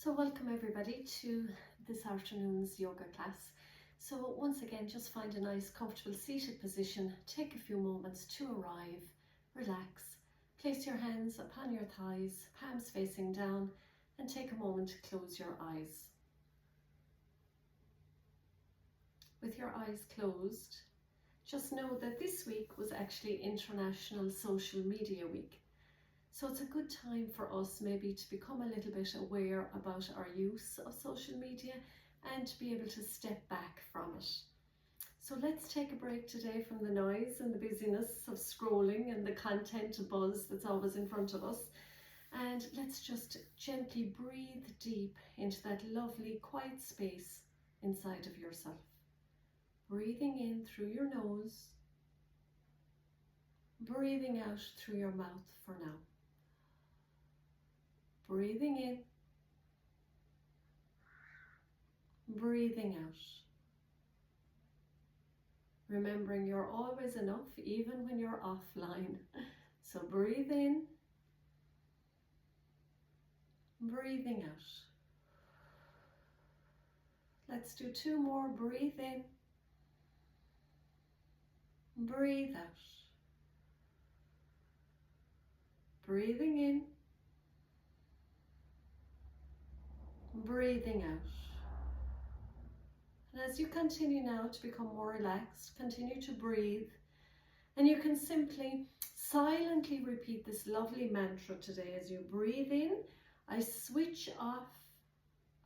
So welcome everybody to this afternoon's yoga class. So once again, just find a nice comfortable seated position, take a few moments to arrive, relax, place your hands upon your thighs, palms facing down, and take a moment to close your eyes. With your eyes closed, just know that this week was actually International Social Media Week. So it's a good time for us maybe to become a little bit aware about our use of social media and to be able to step back from it. So let's take a break today from the noise and the busyness of scrolling and the content buzz that's always in front of us. And let's just gently breathe deep into that lovely quiet space inside of yourself. Breathing in through your nose, breathing out through your mouth for now. Breathing in, breathing out. Remembering you're always enough even when you're offline. So breathe in, breathing out. Let's do two more. Breathe in, breathe out. Breathing in, breathing out. And as you continue now to become more relaxed, continue to breathe. And you can simply silently repeat this lovely mantra today as you breathe in. I switch off,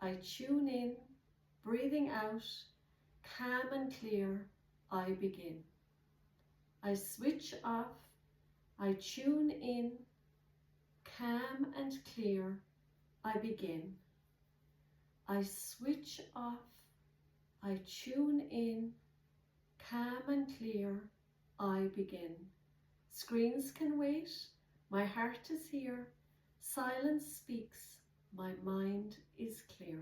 I tune in, breathing out, calm and clear, I begin. I switch off, I tune in, calm and clear, I begin. I switch off, I tune in, calm and clear, I begin. Screens can wait, my heart is here, silence speaks, my mind is clear.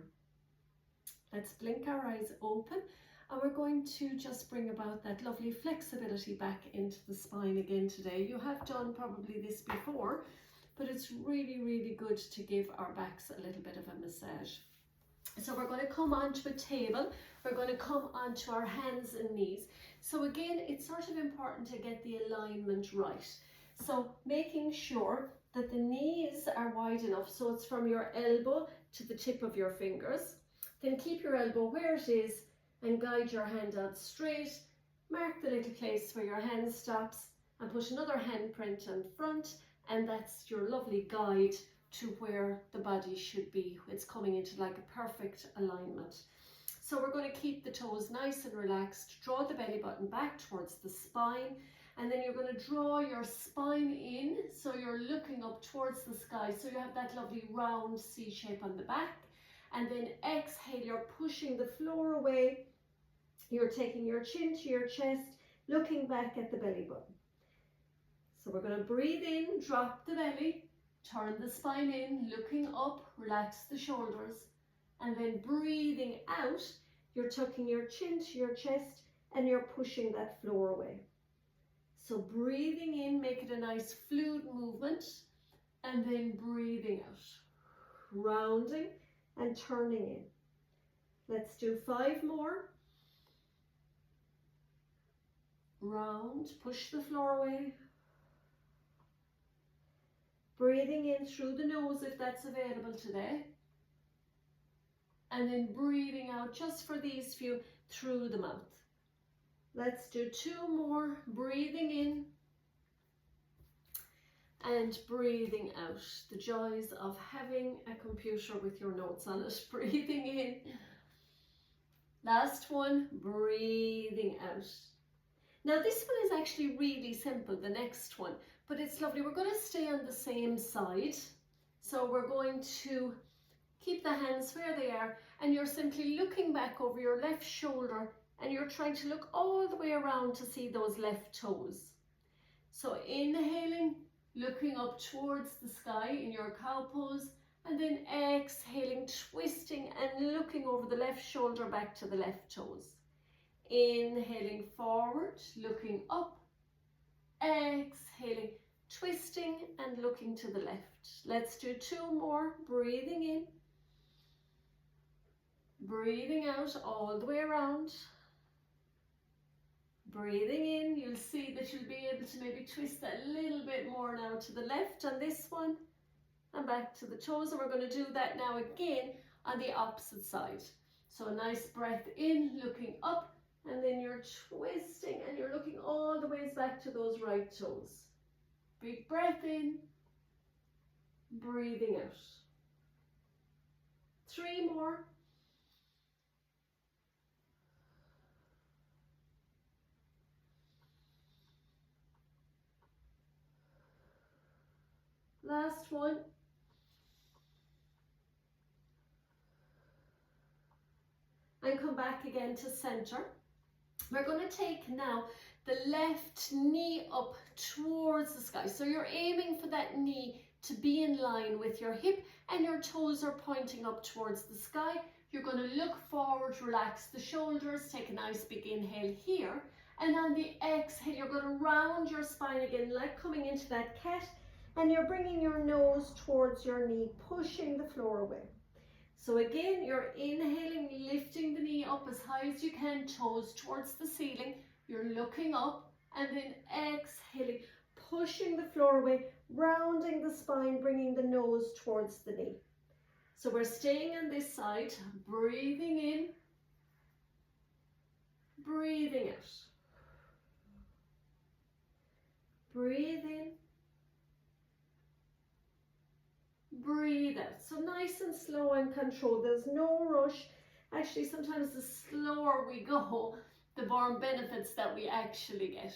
Let's blink our eyes open and we're going to just bring about that lovely flexibility back into the spine again today. You have done probably this before, but it's really, really good to give our backs a little bit of a massage. So we're going to come onto a table, we're going to come onto our hands and knees. So again, it's sort of important to get the alignment right. So making sure that the knees are wide enough, so it's from your elbow to the tip of your fingers. Then keep your elbow where it is and guide your hand out straight. Mark the little place where your hand stops and put another handprint in front, and that's your lovely guide to where the body should be. It's coming into like a perfect alignment. So we're going to keep the toes nice and relaxed. Draw the belly button back towards the spine, and then you're going to draw your spine in, so you're looking up towards the sky, so you have that lovely round C shape on the back. And then exhale, you're pushing the floor away, you're taking your chin to your chest, looking back at the belly button. So we're going to breathe in, drop the belly, turn the spine in, looking up, relax the shoulders, and then breathing out, you're tucking your chin to your chest and you're pushing that floor away. So breathing in, make it a nice fluid movement, and then breathing out, rounding and turning in. Let's do 5 more. Round, push the floor away. Breathing in through the nose if that's available today. And then breathing out just for these few through the mouth. Let's do 2 more. Breathing in and breathing out. The joys of having a computer with your notes on it. Breathing in. Last one. Breathing out. Now this one is actually really simple, the next one, but it's lovely. We're going to stay on the same side. So we're going to keep the hands where they are, and you're simply looking back over your left shoulder and you're trying to look all the way around to see those left toes. So inhaling, looking up towards the sky in your cow pose, and then exhaling, twisting and looking over the left shoulder back to the left toes. Inhaling forward, looking up, exhaling, twisting and looking to the left. Let's do 2 more. Breathing in Breathing out all the way around. Breathing in, you'll see that you'll be able to maybe twist a little bit more now to the left on this one and back to the toes. And we're going to do that now again on the opposite side. So a nice breath in, looking up, and then you're twisting and you're looking all the ways back to those right toes. Big breath in, breathing out. 3 more. Last one. And come back again to center. We're going to take now the left knee up towards the sky. So you're aiming for that knee to be in line with your hip and your toes are pointing up towards the sky. You're going to look forward, relax the shoulders, take a nice big inhale here. And on the exhale, you're going to round your spine again, like coming into that cat. And you're bringing your nose towards your knee, pushing the floor away. So again, you're inhaling, lifting the knee up as high as you can, toes towards the ceiling. You're looking up and then exhaling, pushing the floor away, rounding the spine, bringing the nose towards the knee. So we're staying on this side, breathing in, breathing out. Breathe in, breathe out. So nice and slow and controlled. There's no rush. Actually, sometimes the slower we go, the more benefits that we actually get.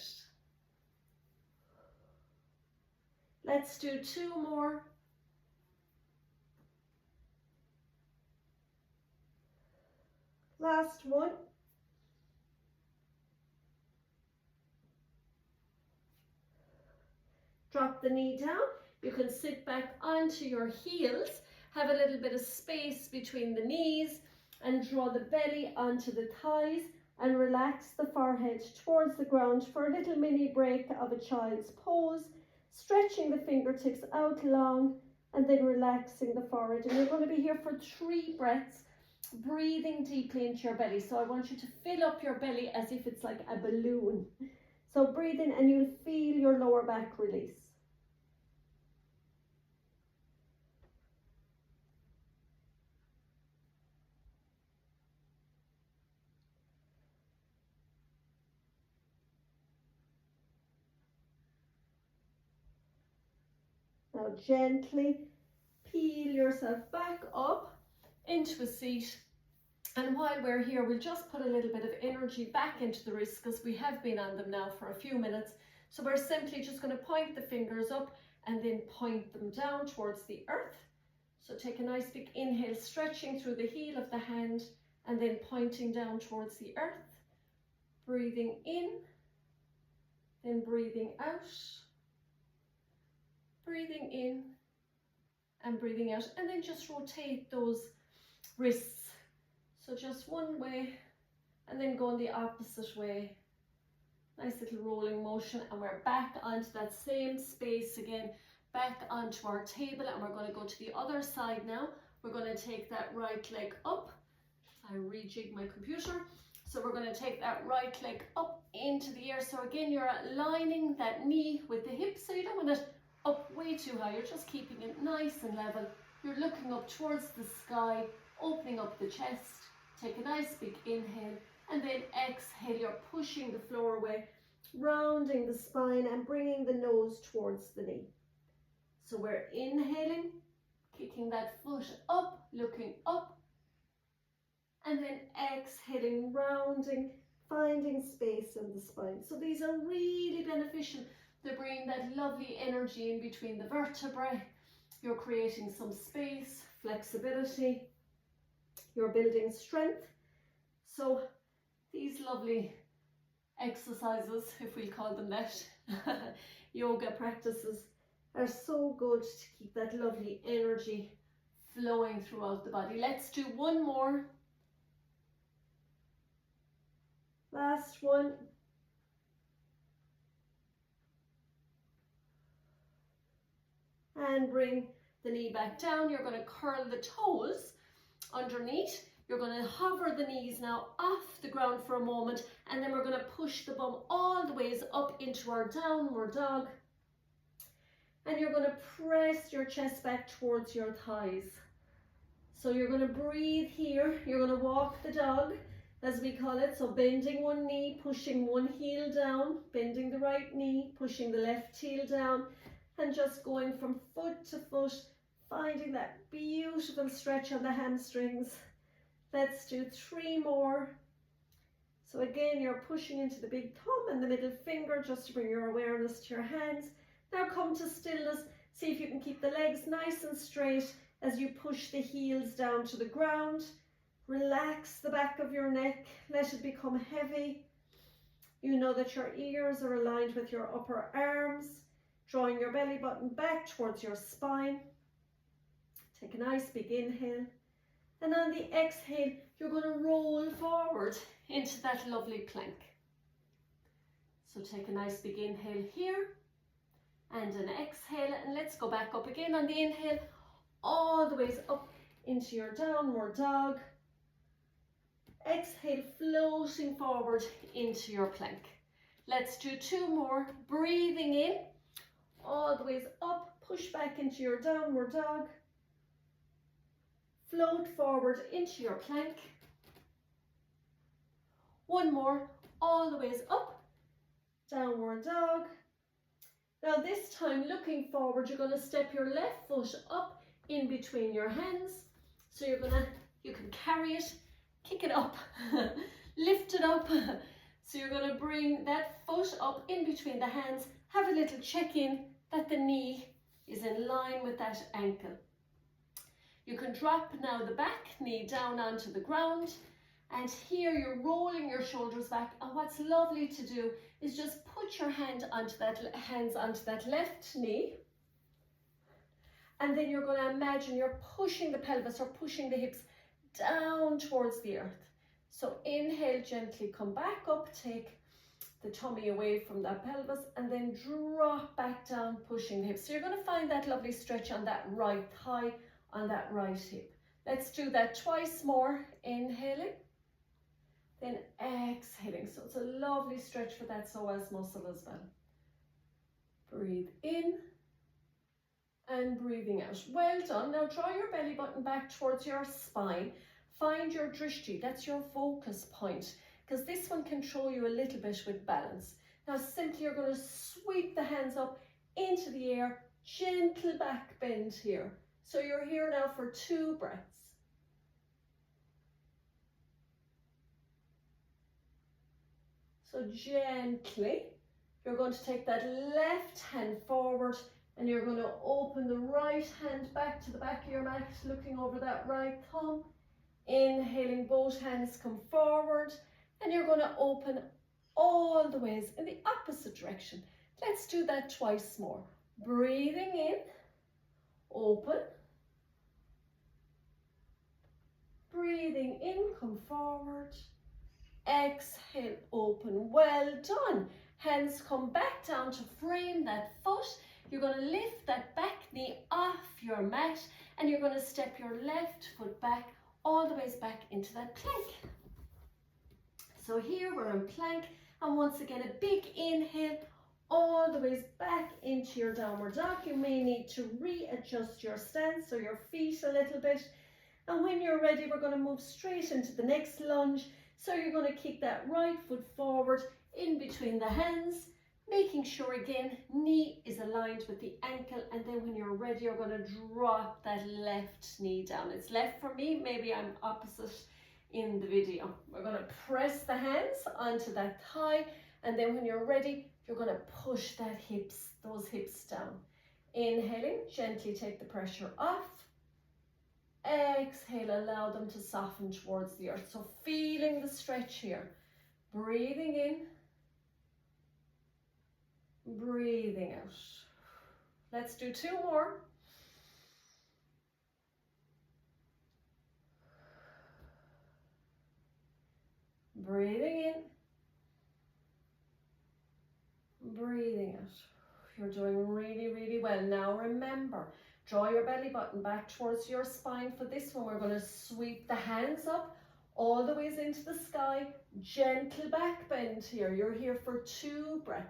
Let's do 2 more. Last one. Drop the knee down. You can sit back onto your heels, have a little bit of space between the knees and draw the belly onto the thighs and relax the forehead towards the ground for a little mini break of a child's pose, stretching the fingertips out long and then relaxing the forehead. And you're going to be here for 3 breaths, breathing deeply into your belly. So I want you to fill up your belly as if it's like a balloon. So breathe in and you'll feel your lower back release. Now gently peel yourself back up into a seat. And while we're here, we'll just put a little bit of energy back into the wrists because we have been on them now for a few minutes. So we're simply just going to point the fingers up and then point them down towards the earth. So take a nice big inhale, stretching through the heel of the hand and then pointing down towards the earth. Breathing in, then breathing out. Breathing in and breathing out, and then just rotate those wrists. So just one way and then going the opposite way. Nice little rolling motion, and we're back onto that same space again, back onto our table, and we're going to go to the other side now. We're going to take that right leg up. I rejig my computer. So we're going to take that right leg up into the air. So again, you're aligning that knee with the hip, so you don't want it up way too high. You're just keeping it nice and level. You're looking up towards the sky, opening up the chest. Take a nice big inhale and then exhale. You're pushing the floor away, rounding the spine and bringing the nose towards the knee. So we're inhaling, kicking that foot up, looking up, and then exhaling, rounding, finding space in the spine. So these are really beneficial. They're bringing that lovely energy in between the vertebrae. You're creating some space, flexibility. You're building strength. So these lovely exercises, if we call them that, yoga practices, are so good to keep that lovely energy flowing throughout the body. Let's do 1 more. Last one. And bring the knee back down. You're going to curl the toes underneath. You're going to hover the knees now off the ground for a moment, and then we're going to push the bum all the ways up into our downward dog. And you're going to press your chest back towards your thighs. So you're going to breathe here. You're going to walk the dog, as we call it. So bending one knee, pushing one heel down, bending the right knee, pushing the left heel down, and just going from foot to foot, finding that beautiful stretch on the hamstrings. Let's do 3 more. So again, you're pushing into the big thumb and the middle finger just to bring your awareness to your hands. Now come to stillness. See if you can keep the legs nice and straight as you push the heels down to the ground. Relax the back of your neck. Let it become heavy. You know that your ears are aligned with your upper arms, drawing your belly button back towards your spine. Take a nice big inhale. And on the exhale, you're going to roll forward into that lovely plank. So take a nice big inhale here and an exhale, and let's go back up again on the inhale, all the ways up into your downward dog. Exhale, floating forward into your plank. Let's do 2 more. Breathing in, all the ways up, push back into your downward dog. Float forward into your plank. 1 more, all the ways up, downward dog. Now this time, looking forward, you're going to step your left foot up in between your hands. So you can carry it, kick it up, lift it up. So you're going to bring that foot up in between the hands. Have a little check-in that the knee is in line with that ankle. You can drop now the back knee down onto the ground, and here you're rolling your shoulders back. And what's lovely to do is just put your hands onto that left knee, and then you're going to imagine you're pushing the pelvis or pushing the hips down towards the earth. So inhale, gently come back up, take the tummy away from that pelvis, and then drop back down, pushing the hips. So you're going to find that lovely stretch on that right thigh, on that right hip. Let's do that twice more. Inhaling, then exhaling. So it's a lovely stretch for that psoas muscle as well. Breathe in and breathing out. Well done. Now draw your belly button back towards your spine. Find your drishti, that's your focus point, because this one can throw you a little bit with balance. Now simply you're going to sweep the hands up into the air, gentle back bend here. So you're here now for 2 breaths. So gently, you're going to take that left hand forward, and you're going to open the right hand back to the back of your mat, looking over that right thumb. Inhaling, both hands come forward, and you're going to open all the ways in the opposite direction. Let's do that twice more. Breathing in, open. Breathing in, come forward. Exhale, open. Well done. Hands come back down to frame that foot. You're going to lift that back knee off your mat, and you're going to step your left foot back all the ways back into that plank. So here we're in plank, and once again a big inhale all the ways back into your downward dog. You may need to readjust your stance or your feet a little bit, and when you're ready we're going to move straight into the next lunge. So you're going to kick that right foot forward in between the hands, making sure again knee is aligned with the ankle, and then when you're ready you're going to drop that left knee down. It's left for me, maybe I'm opposite in the video. We're going to press the hands onto that thigh, and then when you're ready you're going to push those hips down. Inhaling, gently take the pressure off. Exhale, allow them to soften towards the earth. So feeling the stretch here. Breathing in, breathing out. Let's do 2 more. Breathing in, breathing out. You're doing really, really well. Now remember, draw your belly button back towards your spine. For this one, we're going to sweep the hands up all the ways into the sky. Gentle back bend here. You're here for 2 breaths.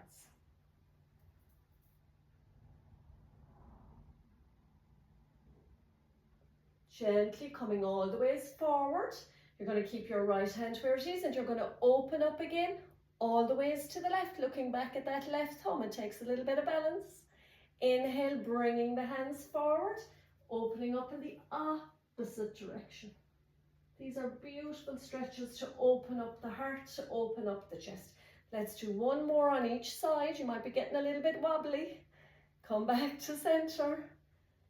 Gently coming all the ways forward. You're going to keep your right hand where it is and you're going to open up again all the ways to the left, looking back at that left thumb. It takes a little bit of balance. Inhale, bringing the hands forward, opening up in the opposite direction. These are beautiful stretches to open up the heart, to open up the chest. Let's do one more on each side. You might be getting a little bit wobbly. Come back to center.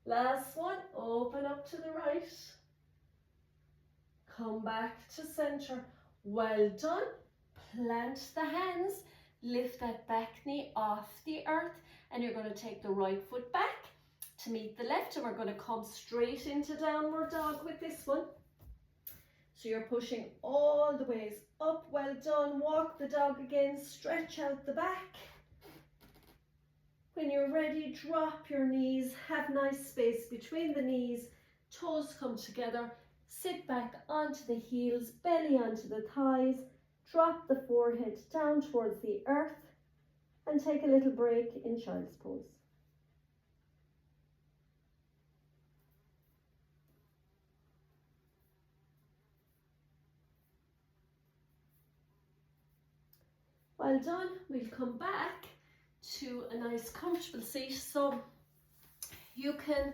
Last one, open up to the right. Come back to center. Well done. Plant the hands. Lift that back knee off the earth. And you're going to take the right foot back to meet the left. And we're going to come straight into downward dog with this one. So you're pushing all the ways up. Well done. Walk the dog again. Stretch out the back. When you're ready, drop your knees. Have nice space between the knees. Toes come together. Sit back onto the heels, belly onto the thighs. Drop the forehead down towards the earth. And take a little break in child's pose. Well done. We'll come back to a nice comfortable seat. So you can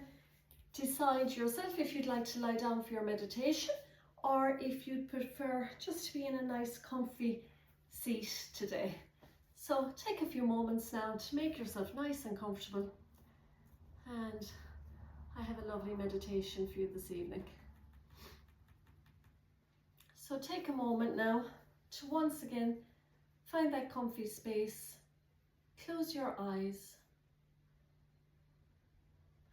decide yourself if you'd like to lie down for your meditation or if you'd prefer just to be in a nice comfy seat today. So take a few moments now to make yourself nice and comfortable. And I have a lovely meditation for you this evening. So take a moment now to once again find that comfy space. Close your eyes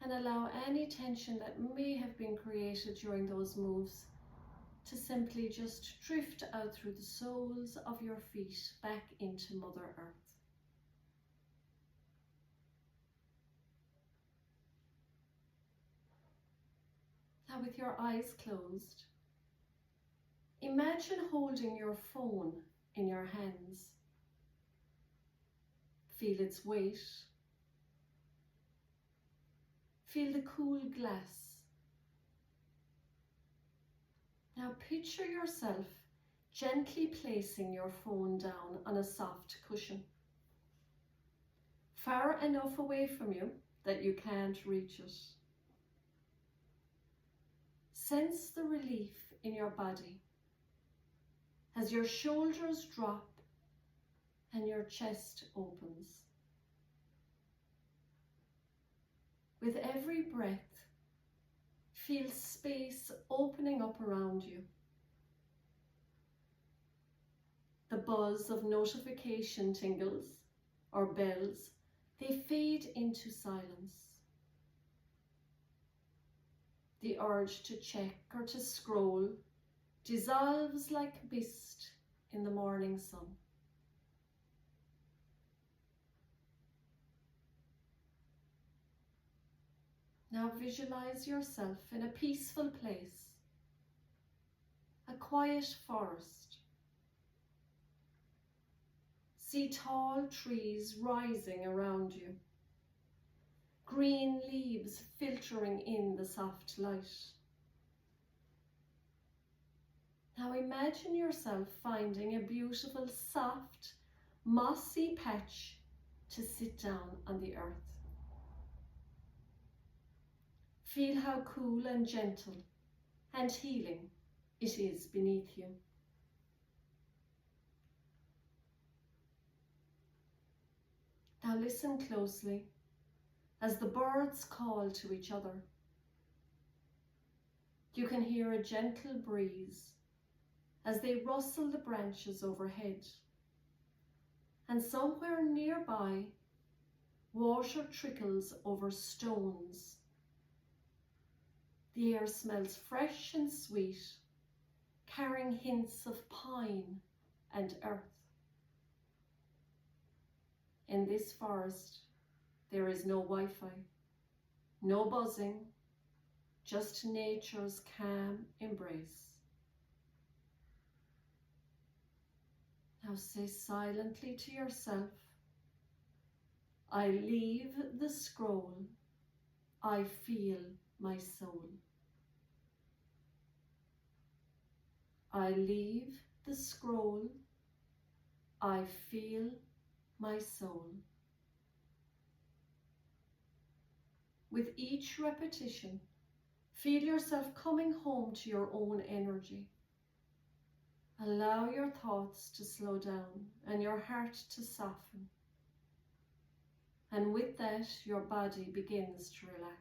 and allow any tension that may have been created during those moves to simply just drift out through the soles of your feet back into Mother Earth. Now with your eyes closed, imagine holding your phone in your hands. Feel its weight. Feel the cool glass. Now picture yourself gently placing your phone down on a soft cushion, far enough away from you that you can't reach it. Sense the relief in your body as your shoulders drop and your chest opens. With every breath, feel space opening up around you. The buzz of notification tingles or bells, they fade into silence. The urge to check or to scroll dissolves like mist in the morning sun. Now visualize yourself in a peaceful place, a quiet forest. See tall trees rising around you, green leaves filtering in the soft light. Now imagine yourself finding a beautiful, soft, mossy patch to sit down on the earth. Feel how cool and gentle and healing it is beneath you. Now listen closely as the birds call to each other. You can hear a gentle breeze as they rustle the branches overhead. And somewhere nearby, water trickles over stones. The air smells fresh and sweet, carrying hints of pine and earth. In this forest, there is no Wi-Fi, no buzzing, just nature's calm embrace. Now say silently to yourself, I leave the scroll, I feel my soul. I leave the scroll, I feel my soul. With each repetition, feel yourself coming home to your own energy. Allow your thoughts to slow down and your heart to soften. And with that, your body begins to relax.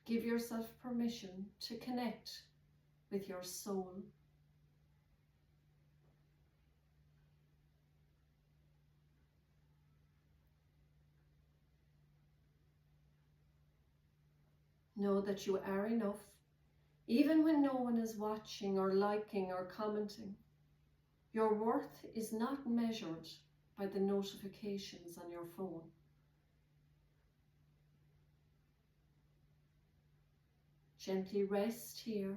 Give yourself permission to connect with your soul. Know that you are enough, even when no one is watching or liking or commenting. Your worth is not measured by the notifications on your phone. Gently rest here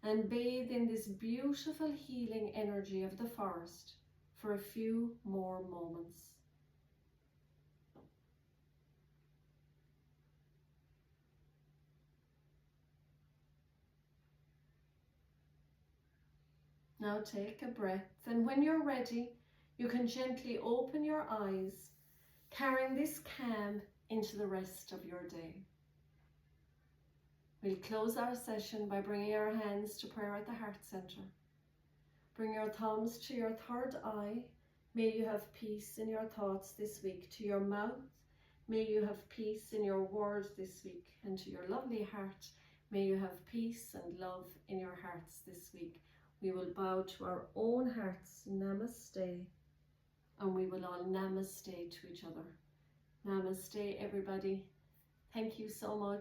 and bathe in this beautiful healing energy of the forest for a few more moments. Now take a breath, and when you're ready, you can gently open your eyes, carrying this calm into the rest of your day. We'll close our session by bringing our hands to prayer at the heart center. Bring your thumbs to your third eye. May you have peace in your thoughts this week. To your mouth, may you have peace in your words this week. And to your lovely heart, may you have peace and love in your hearts this week. We will bow to our own hearts, namaste, and we will all namaste to each other. Namaste, everybody. Thank you so much.